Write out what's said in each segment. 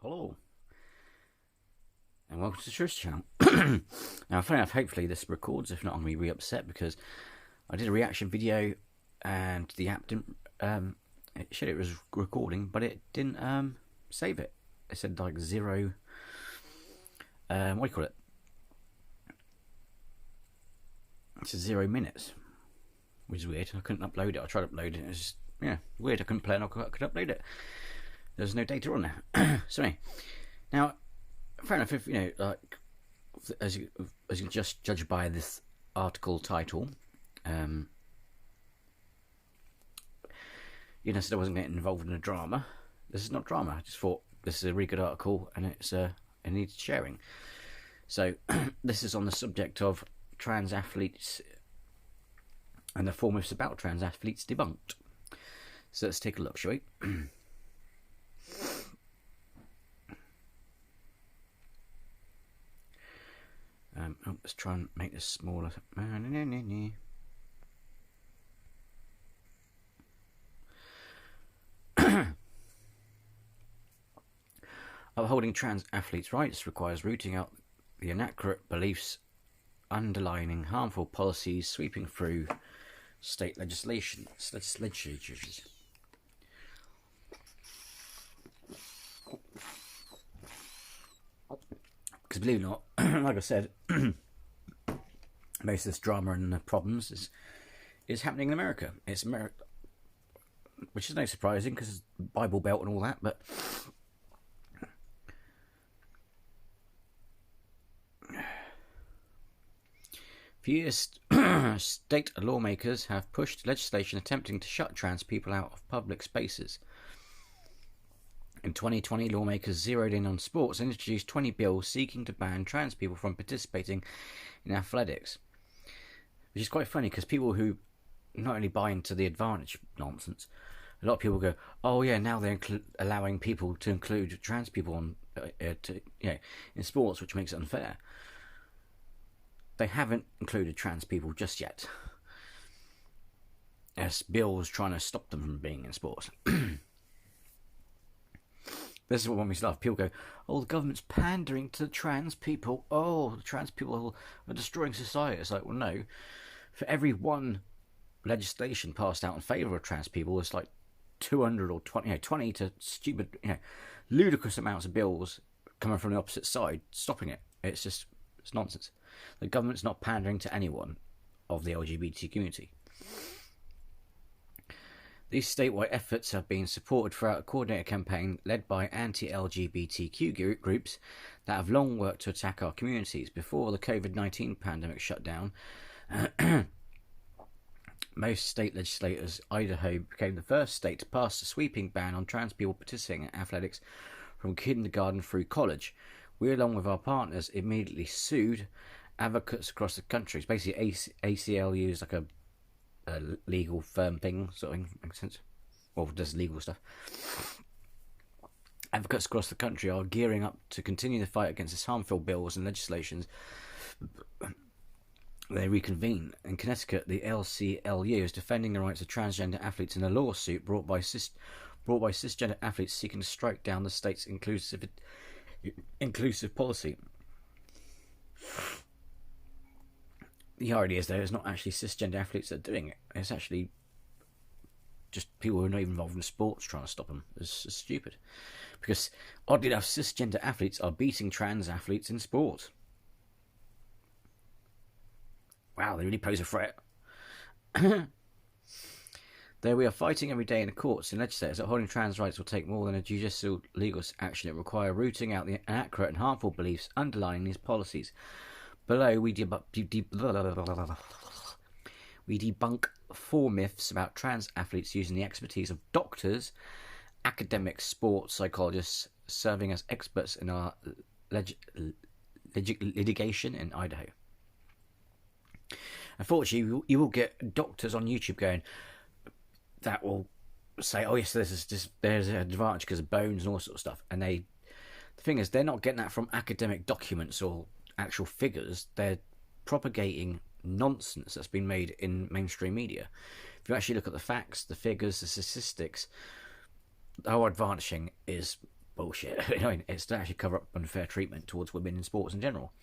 Hello, and welcome to the Truth Channel. Now, funny enough, hopefully this records. If not, I'm going to be upset because I did a reaction video and the app didn't. It said it was recording, but it didn't save it. It said like 0. What do you call it? It said 0 minutes, which is weird. I couldn't upload it. I tried to upload it. It was just, weird. I couldn't play it. I could upload it. There's no data on there. So anyway, now, fair enough. If like as you can just judge by this article title, said I wasn't getting involved in a drama. This is not drama. I just thought this is a really good article and it needs sharing. So this is on the subject of trans athletes and the 4 myths about trans athletes debunked. So let's take a look, shall we? Let's try and make this smaller. Upholding trans athletes' rights requires rooting out the inaccurate beliefs underlining harmful policies sweeping through state legislatures. Because believe it or not, like I said, most of this drama and the problems is happening in America. It's America, which is no surprising because it's Bible Belt and all that. But for years, state lawmakers have pushed legislation attempting to shut trans people out of public spaces. In 2020, lawmakers zeroed in on sports and introduced 20 bills seeking to ban trans people from participating in athletics. Which is quite funny because people who not only buy into the advantage nonsense, a lot of people go, "Oh yeah, now they're allowing people to include trans people in sports, which makes it unfair." They haven't included trans people just yet. There's bills trying to stop them from being in sports. This is what makes me laugh. People go, "Oh, the government's pandering to trans people. Oh, the trans people are destroying society." It's like, well, no. For every one legislation passed out in favour of trans people, it's like 200 or 20 to stupid, ludicrous amounts of bills coming from the opposite side, stopping it. It's nonsense. The government's not pandering to anyone of the LGBT community. These statewide efforts have been supported throughout a coordinated campaign led by anti-LGBTQ groups that have long worked to attack our communities. Before the COVID-19 pandemic shut down, most state legislators, Idaho became the first state to pass a sweeping ban on trans people participating in athletics from kindergarten through college. We, along with our partners, immediately sued advocates across the country. It's basically ACLU is like a legal firm thing, sort of makes sense. Well, does legal stuff. Advocates across the country are gearing up to continue the fight against these harmful bills and legislations. They reconvene. In Connecticut, the LCLU is defending the rights of transgender athletes in a lawsuit brought by cisgender athletes seeking to strike down the state's inclusive policy. The irony is, though, it's not actually cisgender athletes that are doing it. It's actually just people who are not even involved in sports trying to stop them. It's stupid. Because, oddly enough, cisgender athletes are beating trans athletes in sport. Wow, they really pose a threat. Though we are fighting every day in the courts and legislators that holding trans rights will take more than a judicial legal action. It requires rooting out the inaccurate and harmful beliefs underlying these policies. Below, we debunk 4 myths about trans athletes using the expertise of doctors, academics, sports psychologists, serving as experts in our litigation in Idaho. Unfortunately, you will get doctors on YouTube going that will say, "Oh yes, there's an advantage because of bones and all sorts of stuff," and the thing is, they're not getting that from academic documents or actual figures. They're propagating nonsense that's been made in mainstream media. If you actually look at the facts, the figures, the statistics, how advantaging is bullshit. It's to actually cover up unfair treatment towards women in sports in general.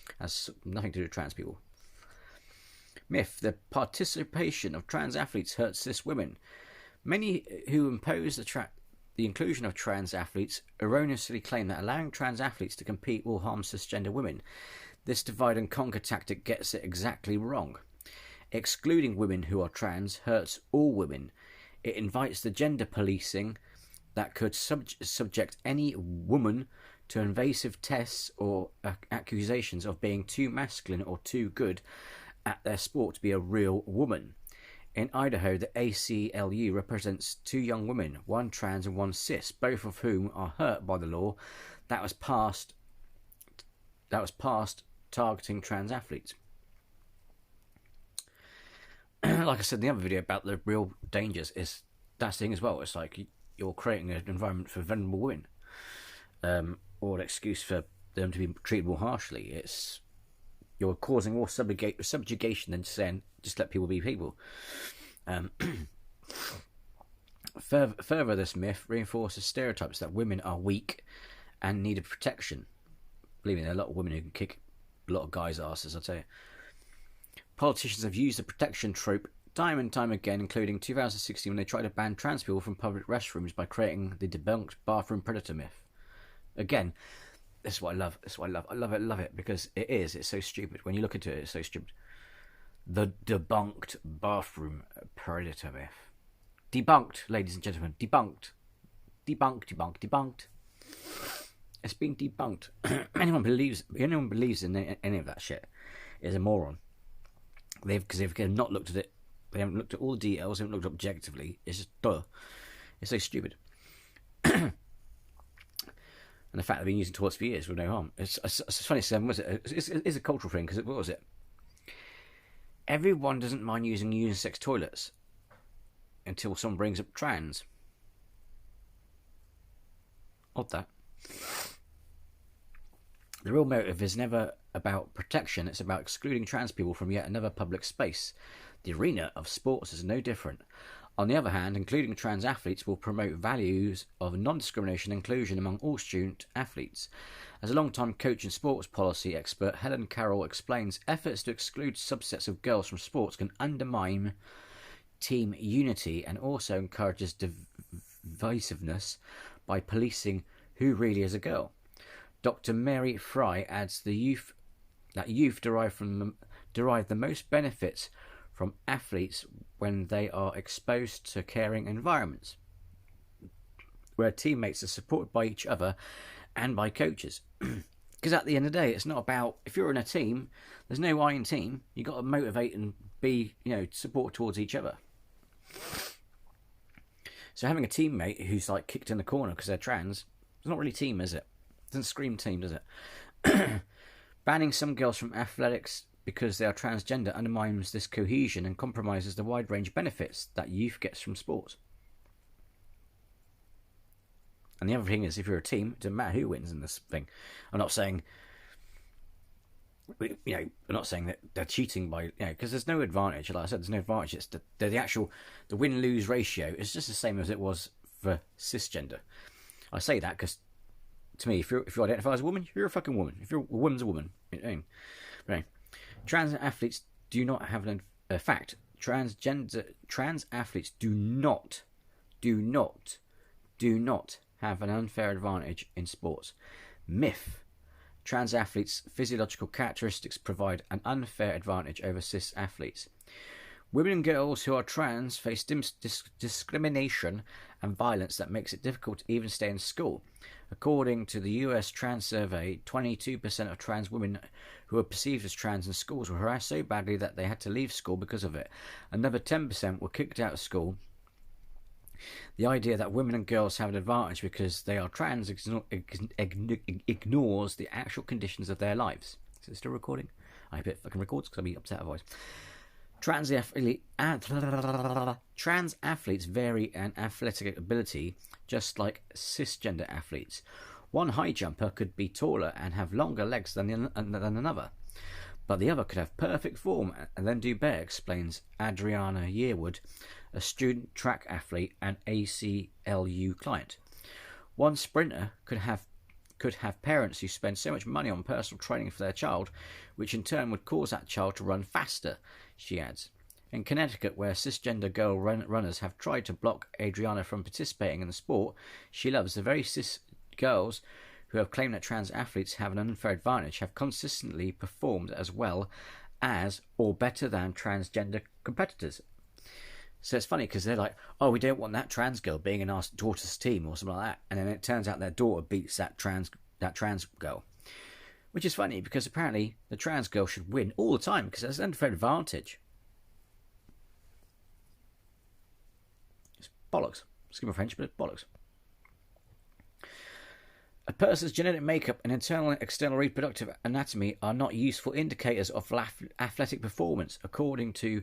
It has nothing to do with trans people. Myth: the participation of trans athletes hurts cis women. Many who oppose the inclusion of trans athletes erroneously claim that allowing trans athletes to compete will harm cisgender women. This divide and conquer tactic gets it exactly wrong. Excluding women who are trans hurts all women. It invites the gender policing that could subject any woman to invasive tests or accusations of being too masculine or too good at their sport to be a real woman. In Idaho, the ACLU represents 2 young women, one trans and one cis, both of whom are hurt by the law that was passed targeting trans athletes. Like I said in the other video about the real dangers, is that thing as well. It's like you're creating an environment for vulnerable women, or an excuse for them to be treated more harshly. You're causing more subjugation than saying just let people be people. Further, this myth reinforces stereotypes that women are weak and needed protection. Believe me, there are a lot of women who can kick a lot of guys' asses, I'll tell you. Politicians have used the protection trope time and time again, including 2016 when they tried to ban trans people from public restrooms by creating the debunked bathroom predator myth. Again, this is what I love. I love it because it's so stupid. When you look into it, it's so stupid. The debunked bathroom predator myth. Debunked, ladies and gentlemen. Debunked. It's been debunked. Anyone believes in any of that shit is a moron. Because they've not looked at it. They haven't looked at all the details. They haven't looked objectively. It's just duh. It's so stupid. And the fact they've been using toilets for years with no harm. It's funny, Sam, was it? It's a cultural thing, because what was it? Everyone doesn't mind using unisex toilets until someone brings up trans. Odd that. The real motive is never about protection, it's about excluding trans people from yet another public space. The arena of sports is no different. On the other hand, including trans athletes will promote values of non-discrimination and inclusion among all student athletes. As a long-time coach and sports policy expert, Helen Carroll explains efforts to exclude subsets of girls from sports can undermine team unity and also encourages divisiveness by policing who really is a girl. Dr. Mary Fry adds that youth derive the most benefits from athletes when they are exposed to caring environments, where teammates are supported by each other and by coaches. Because at the end of the day, it's not about, if you're in a team, there's no I in team. You've got to motivate and be, support towards each other. So having a teammate who's like kicked in the corner because they're trans, it's not really team, is it? It doesn't scream team, does it? Banning some girls from athletics because they are transgender undermines this cohesion and compromises the wide range of benefits that youth gets from sport. And the other thing is, if you're a team, it doesn't matter who wins in this thing. I'm not saying, I'm not saying that they're cheating by, because there's no advantage. Like I said, there's no advantage. It's the win-lose ratio is just the same as it was for cisgender. I say that because, to me, if you identify as a woman, you're a fucking woman. If you're a woman's a woman. Right. Trans athletes do not have a fact. Trans athletes do not have an unfair advantage in sports. Myth: trans athletes' physiological characteristics provide an unfair advantage over cis athletes. Women and girls who are trans face discrimination and violence that makes it difficult to even stay in school. According to the US Trans Survey, 22% of trans women who were perceived as trans in schools were harassed so badly that they had to leave school because of it. Another 10% were kicked out of school. The idea that women and girls have an advantage because they are trans ignores the actual conditions of their lives. Is it still recording? I hope it fucking records because I'll be upset otherwise. Trans athletes vary in athletic ability, just like cisgender athletes. One high jumper could be taller and have longer legs than another, but the other could have perfect form and then do better, explains Adriana Yearwood, a student track athlete and ACLU client. One sprinter could have parents who spend so much money on personal training for their child, which in turn would cause that child to run faster, she adds. In Connecticut, where cisgender girl runners have tried to block Adriana from participating in the sport she loves, the very cis girls who have claimed that trans athletes have an unfair advantage have consistently performed as well as or better than transgender competitors. So it's funny because they're like, oh, we don't want that trans girl being in our daughter's team or something like that, and then it turns out their daughter beats that trans girl, which is funny because apparently the trans girl should win all the time because there's an unfair advantage. It's bollocks. Excuse my French, but it's bollocks. A person's genetic makeup and internal and external reproductive anatomy are not useful indicators of athletic performance, according to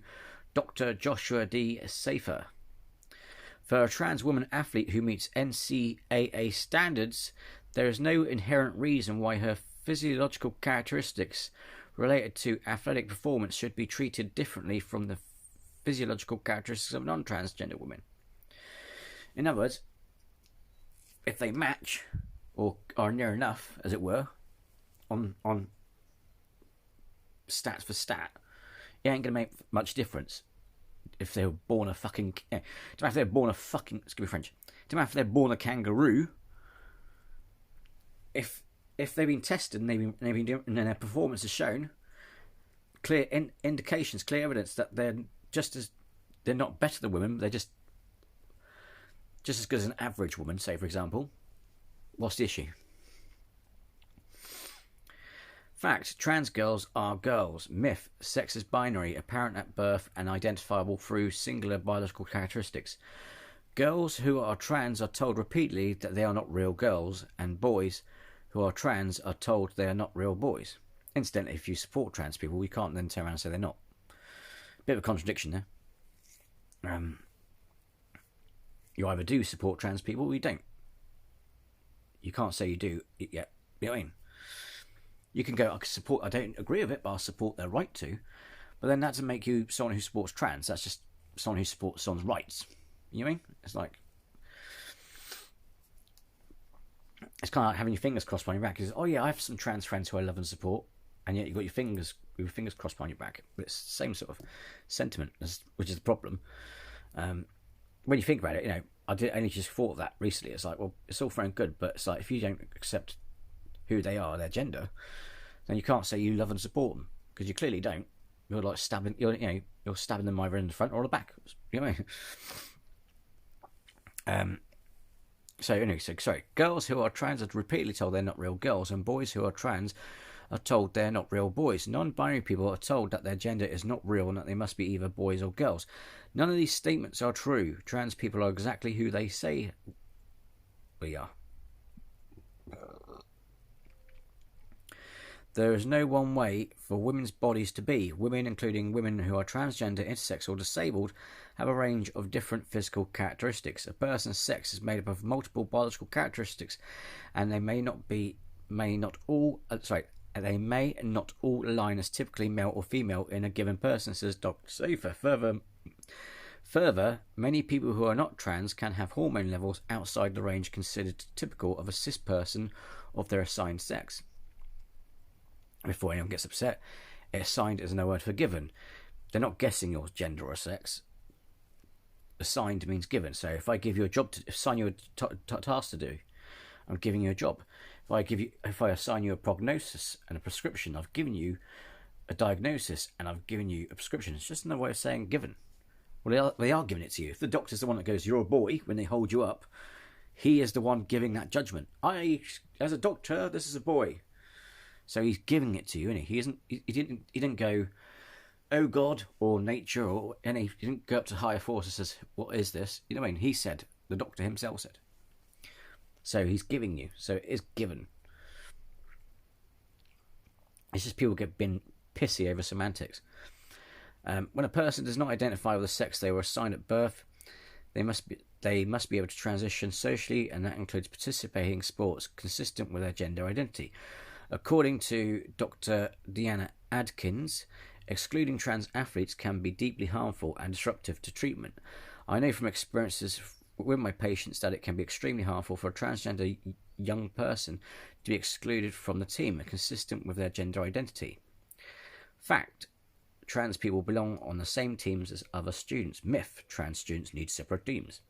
Dr. Joshua D. Safer. For a trans woman athlete who meets NCAA standards, there is no inherent reason why her physiological characteristics related to athletic performance should be treated differently from the physiological characteristics of non-transgender women. In other words, if they match or are near enough, as it were, on stats for stat, it ain't going to make much difference if they were born a fucking... Don't matter if they're born a fucking... Excuse me, French. Don't matter if they're born a kangaroo. If they've been tested and they've been doing, and their performance has shown clear indications, clear evidence that they're not better than women. They're just as good as an average woman, say for example. What's the issue? Fact, trans girls are girls. Myth, sex is binary, apparent at birth and identifiable through singular biological characteristics. Girls who are trans are told repeatedly that they are not real girls, and boys who are trans are told they are not real boys. Incidentally, if you support trans people, you can't then turn around and say they're not. Bit of a contradiction there. You either do support trans people or you don't. You can't say you do yet. You know what I mean? You can go, I don't agree with it, but I'll support their right to. But then that doesn't make you someone who supports trans. That's just someone who supports someone's rights. You know what I mean? It's like... It's kind of like having your fingers crossed behind your back. It's, oh yeah, I have some trans friends who I love and support, and yet you've got your fingers crossed behind your back. But it's the same sort of sentiment, which is the problem. When you think about it, you know, I only just thought of that recently. It's like, well, it's all fair and good, but it's like if you don't accept who they are, their gender, then you can't say you love and support them because you clearly don't. You're like stabbing, you're stabbing them either in the front or the back. You know what I mean? So anyway, sorry. Girls who are trans are repeatedly told they're not real girls, and boys who are trans are told they're not real boys. Non-binary people are told that their gender is not real and that they must be either boys or girls. None of these statements are true. Trans people are exactly who they say we are. There is no one way for women's bodies to be. Women, including women who are transgender, intersex or disabled, have a range of different physical characteristics. A person's sex is made up of multiple biological characteristics, and they may not all align as typically male or female in a given person, says Dr. Safer. Further, many people who are not trans can have hormone levels outside the range considered typical of a cis person of their assigned sex. Before anyone gets upset, assigned is no word for given. They're not guessing your gender or sex. Assigned means given. So if I give you a job to assign you a task to do, I'm giving you a job. If I assign you a prognosis and a prescription, I've given you a diagnosis and I've given you a prescription. It's just another way of saying given. Well, they are giving it to you. If the doctor's the one that goes, "You're a boy," when they hold you up, he is the one giving that judgment. As a doctor, this is a boy. So he's giving it to you, isn't he? He didn't go, "Oh God," or nature, or any. He didn't go up to higher force and says, "What is this?" You know what I mean? He said, the doctor himself said. So he's giving you. So it is given. It's just people get pissy over semantics. When a person does not identify with the sex they were assigned at birth, they must be able to transition socially, and that includes participating in sports consistent with their gender identity. According to Dr. Deanna Adkins, excluding trans athletes can be deeply harmful and disruptive to treatment. I know from experiences with my patients that it can be extremely harmful for a transgender young person to be excluded from the team, consistent with their gender identity. Fact: trans people belong on the same teams as other students. Myth: trans students need separate teams.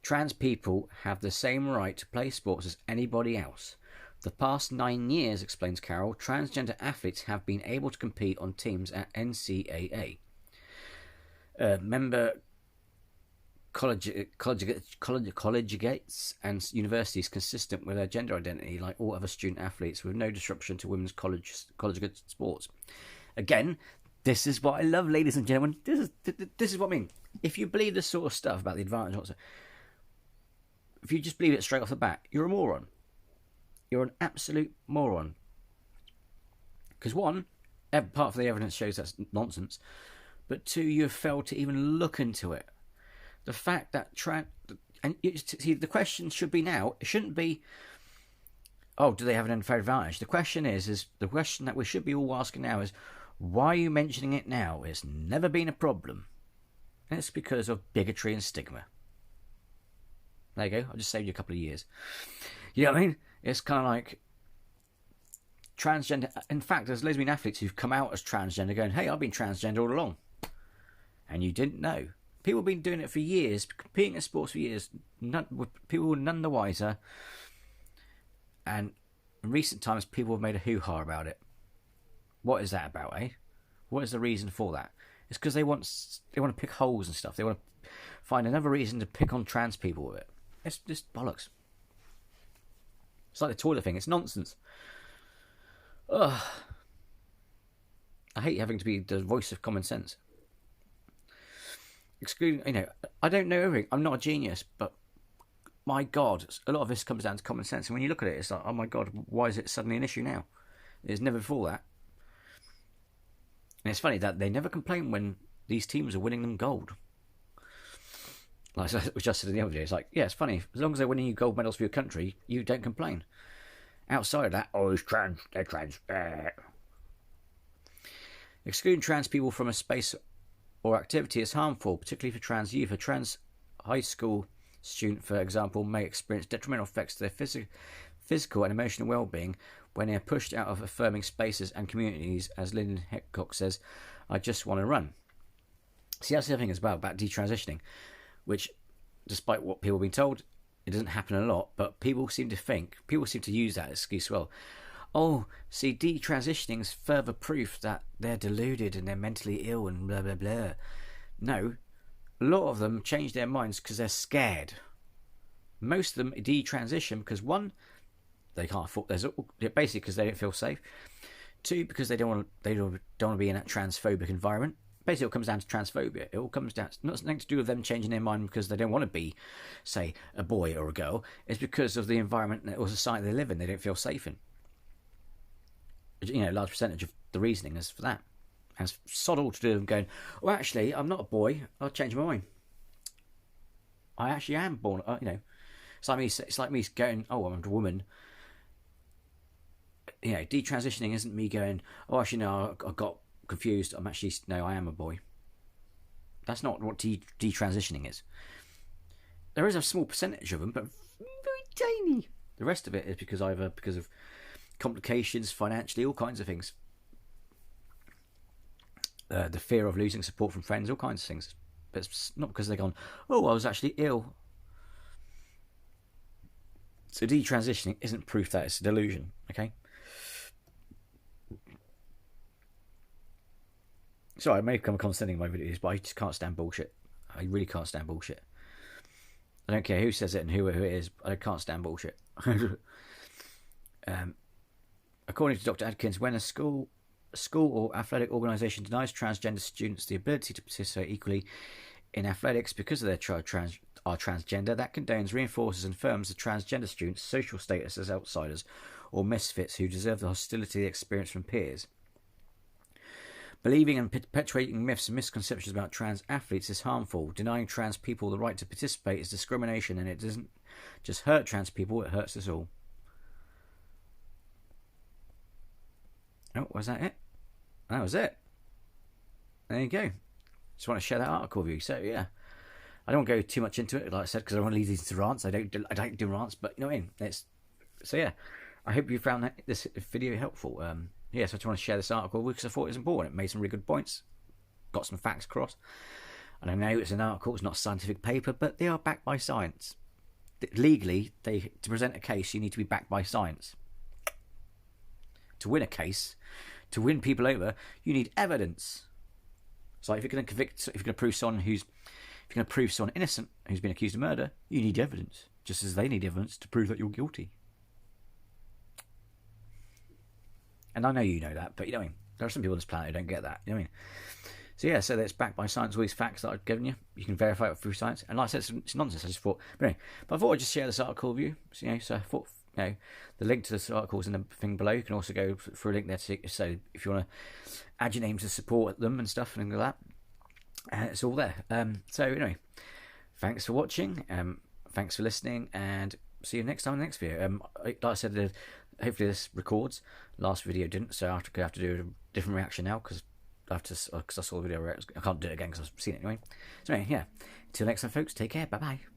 Trans people have the same right to play sports as anybody else. The past 9 years, explains Carroll, transgender athletes have been able to compete on teams at NCAA. Member collegiates and universities consistent with their gender identity like all other student athletes, with no disruption to women's collegiate sports. Again, this is what I love, ladies and gentlemen. This is what I mean. If you believe this sort of stuff about the advantage, if you just believe it straight off the bat, you're a moron. You're an absolute moron. Because one, part of the evidence shows that's nonsense, but two, you've failed to even look into it. The fact that the question should be now, it shouldn't be, oh, do they have an unfair advantage? The question is the question that we should be all asking now is, why are you mentioning it now? It's never been a problem. And it's because of bigotry and stigma. There you go. I just saved you a couple of years. You know what I mean? It's kind of like transgender. In fact, there's lesbian athletes who've come out as transgender going, hey, I've been transgender all along. And you didn't know. People have been doing it for years, competing in sports for years. People were none the wiser. And in recent times, people have made a hoo-ha about it. What is that about, eh? What is the reason for that? It's because they want to pick holes and stuff. They want to find another reason to pick on trans people with it. It's just bollocks. It's like the toilet thing. It's nonsense. Ugh. I hate having to be the voice of common sense. Excluding, I don't know everything. I'm not a genius, but my God, a lot of this comes down to common sense. And when you look at it, it's like, oh my God, why is it suddenly an issue now? It was never before that. And it's funny that they never complain when these teams are winning them gold. Like I just said in the other day, it's like, yeah, it's funny. As long as they're winning you gold medals for your country, you don't complain. Outside of that, oh, it's trans, they're trans. Excluding trans people from a space or activity is harmful, particularly for trans youth. A trans high school student, for example, may experience detrimental effects to their physical and emotional well-being when they are pushed out of affirming spaces and communities. As Lyndon Heckcock says, I just want to run. See, that's the other thing as well about detransitioning, which, despite what people have been told, it doesn't happen a lot, but people seem to use that excuse well. Oh, see, detransitioning is further proof that they're deluded and they're mentally ill and blah, blah, blah. No, a lot of them change their minds because they're scared. Most of them detransition because, one, they can't afford, basically because they don't feel safe. Two, because they don't want to be in that transphobic environment. Basically, it all comes down to transphobia. It all comes down to nothing to do with them changing their mind because they don't want to be, say, a boy or a girl. It's because of the environment or society they live in. They don't feel safe in. A large percentage of the reasoning is for that. And it's sod all to do with them going, oh, actually, I'm not a boy. I'll change my mind. I actually am born. It's like me going, oh, I'm a woman. Detransitioning isn't me going, oh, actually, no, I got confused. I am a boy. That's not what detransitioning is. There is a small percentage of them, but very tiny. The rest of it is because of complications, financially, all kinds of things. The fear of losing support from friends, all kinds of things. But it's not because they've gone, oh, I was actually ill. So detransitioning isn't proof that it's a delusion, okay? Sorry, I may come condescending in my videos, but I just can't stand bullshit. I really can't stand bullshit. I don't care who says it and who it is, but I can't stand bullshit. According to Dr. Adkins, when a school or athletic organisation denies transgender students the ability to participate equally in athletics because of their child are transgender, that condones, reinforces and affirms the transgender students' social status as outsiders or misfits who deserve the hostility they experience from peers. Believing and perpetuating myths and misconceptions about trans athletes is harmful. Denying trans people the right to participate is discrimination, and it doesn't just hurt trans people, it hurts us all. Oh, was that it? That was it. There you go. Just want to share that article with you. So, yeah. I don't want to go too much into it, like I said, because I don't want to lead these to rants. I don't do rants, but you know what I mean. So yeah. I hope you found this video helpful. So I just want to share this article because I thought it was important. It made some really good points, got some facts across. And I know it's an article, it's not a scientific paper, but they are backed by science. Legally, to present a case, you need to be backed by science. To win a case, to win people over, you need evidence. So if you're going to convict, if you're going to prove someone innocent who's been accused of murder, you need evidence, just as they need evidence to prove that you're guilty. And I know you know that, but you know what I mean. There are some people on this planet who don't get that. You know what I mean? So yeah, so that's backed by science. All these facts that I've given you, you can verify it through science. And like I said, it's nonsense. I just thought, but I thought I'd just share this article with you. So, so I thought, the link to this article is in the thing below. You can also go for a link there to so if you want to add your name to support them and stuff and things like that. It's all there. So anyway, thanks for watching. Thanks for listening, and see you next time in the next video. Like I said, hopefully this records. Last video didn't, so I have to do a different reaction now because I saw the video. I can't do it again because I've seen it anyway. So anyway, yeah. Until next time, folks. Take care. Bye bye.